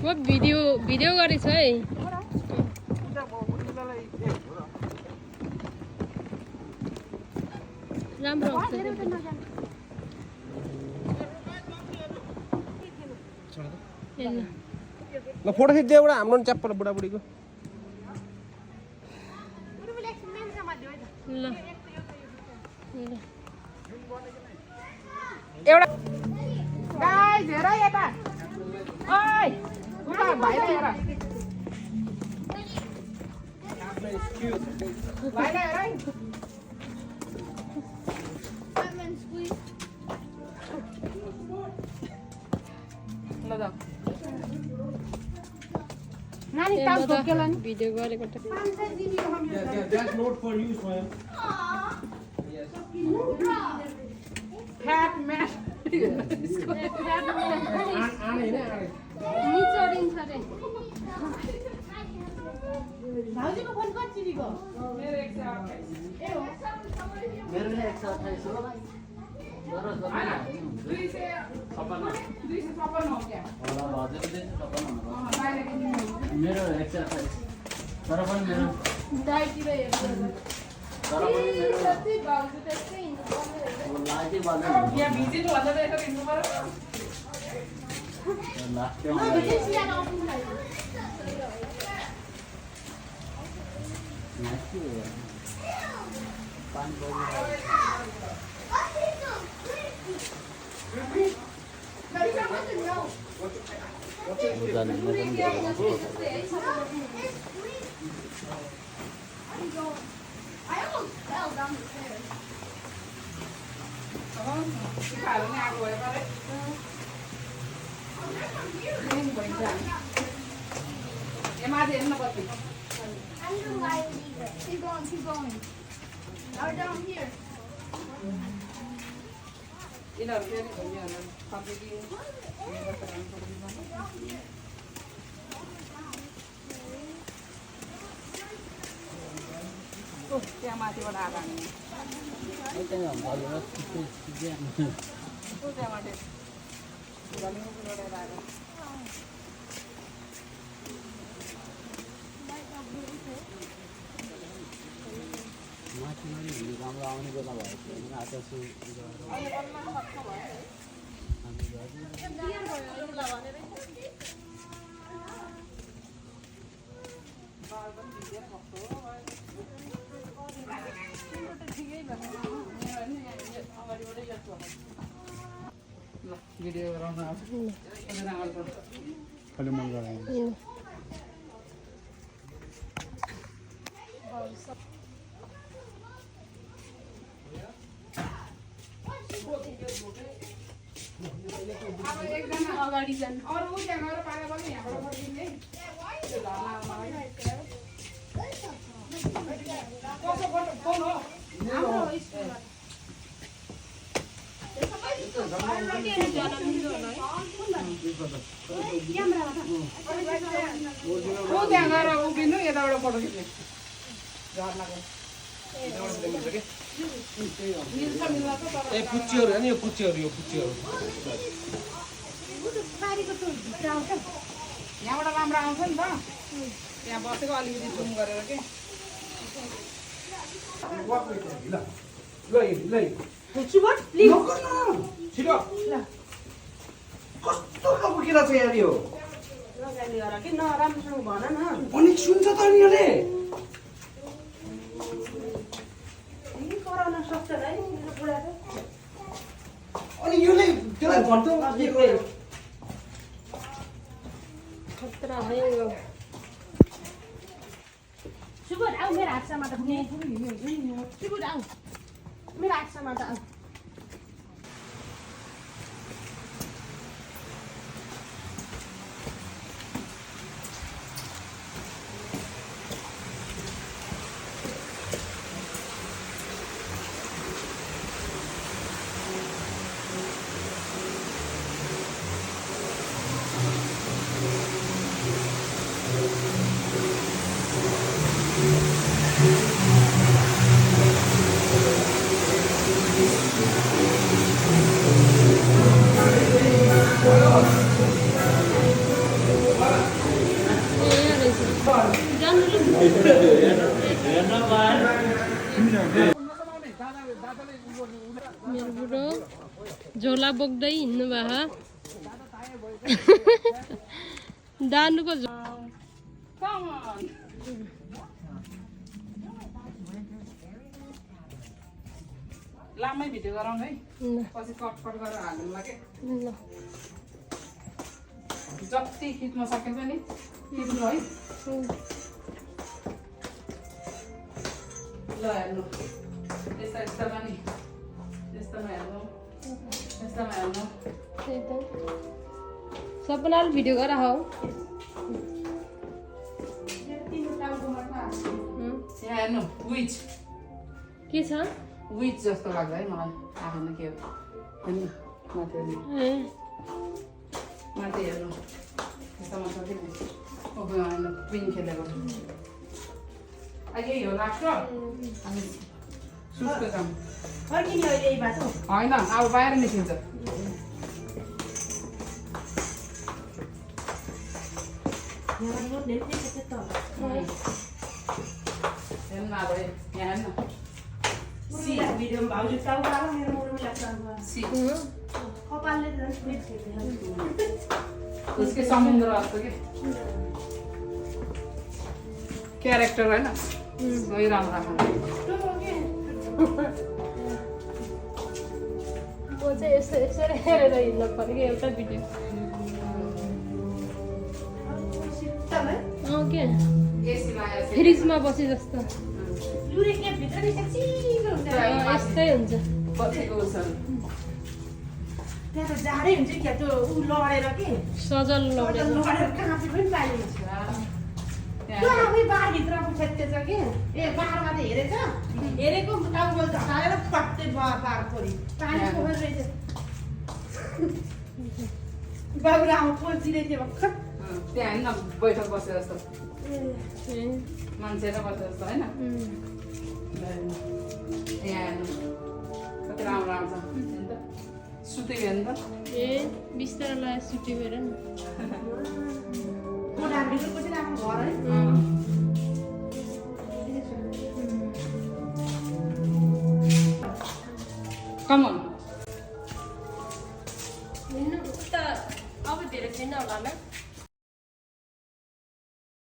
वो भिडियो गरेछ है राम्रो आउँछ ल फोटो खिच्दै एउटा हाम्रो च्याप्पल बुढाबुढीको ल एउटा गाई धेरै यता ओइ उता भाइलाई हेर भाइलाई हेर है ल जाऊ नानी ताल ठोकेला नि भिडियो गरेको त That's not for you, Swayam. फ्याट म्याट निचोडिन्छ रे भाउजूको फोन कति दिएको मेरो 128 हो मेरो 128 तर पनि मेरो दाइतिर हेर्नु तर पनि मेरो जति भाउजू त्यस्तै हिँड्नु लाजी बाजा यहाँ भिजिट भन्दा त यसो हिँड्नु पर्यो लास्ट पानी खाएर नि आएको भए परे यहाँ माथि हेर्नु न कति Keep going. Now down here. यिनीहरू फेरि घुमिहाल्नु फर्केकी त्यहाँ माथिबाट आएर हामी त्यहाँ माथि राम्रो आउने बेला भएको थियो आज भिडियो गराउन आउँछ कहिले मन गरायो अब एकजना अगाडि जानु अरू त्यहाँ गएर पाए पनि यहाँबाट फर्किने त्यो झर्ना आउनलाई कसो फोन हो त्यहाँ गएर उभिनु यताबाट फोटो खिच्ने झर्नाको ए पुच्चीहरू होइन यो पुच्चीहरू यहाँबाट राम्रो आउँछ नि त त्यहाँ बसेको अलिकति जुम गरेर के छिटो कस्तो खालको केरा छ यार यो पनि सुन्छ त नि यसले अनि यसले त्यसलाई भन्छ खतरा है यो सुबोध आऊ मेरो हातसम्म त सुबोध आऊ मेरो हातसम्म त आऊ Thank you. झोला बोक्दै हिँड्नु भयो दानुको Come on. लामै भिडियो गराउनु है पछि कट गरेर हाल्नु लाग्यो जति खिच्न सकिन्छ नि खिच्नु है ल हेर्नु यस्तामा नि यस्तामा हेर्नु यस्तामा हेर्नु सपनाले भिडियो गर हौ यहाँ हेर्नु विच के छ विच जस्तो लाग्छ है मलाई आफैमा के हो हेर्नु माथि हेर्नु माथि हेर्नु यस्तोमा छ कि ओके हेर्नु पिन खेलेको यही हो लाग्छ अनि सुटको काम होइन अब बाहिर निस्किन्छ हेर्नु अब यहाँ हेर्नु उसकै समुद्र जस्तो कि क्यारेक्टर होइन सही राम्रो राख्नु म चाहिँ यसो यसरी हेरेर हिँड्नु पर्यो कि एउटा भिडियो के फ्रिजमा बसे जस्तो यस्तै हुन्छ बसेको छ त्यहाँ त जाडै हुन्छ क्या त्यो ऊ लडेर के सजल लडेर लडेर काँचो पनि पाइन्छ त्यो आफै बारभित्र पुछेत्तेछ कि ए बारमा त हेरेछ हेरेको टाउको झटाएर फट्टे बार पऱ्यो पानी पोखर रहेछ बाबुले आमा पोल्चिँदै थियो भर्खर त्यहाँ होइन बैठक बसे जस्तो मान्छे र बसे जस्तो होइन यहाँ हेर्नु कति राम्रो आउँछ सुतेको हेर्नु त ए बिस्तारै लगाएर सुत्यो हेर न पछि आफ्नो घर है कमन हिँड्नु उता अब धेरै छैन होला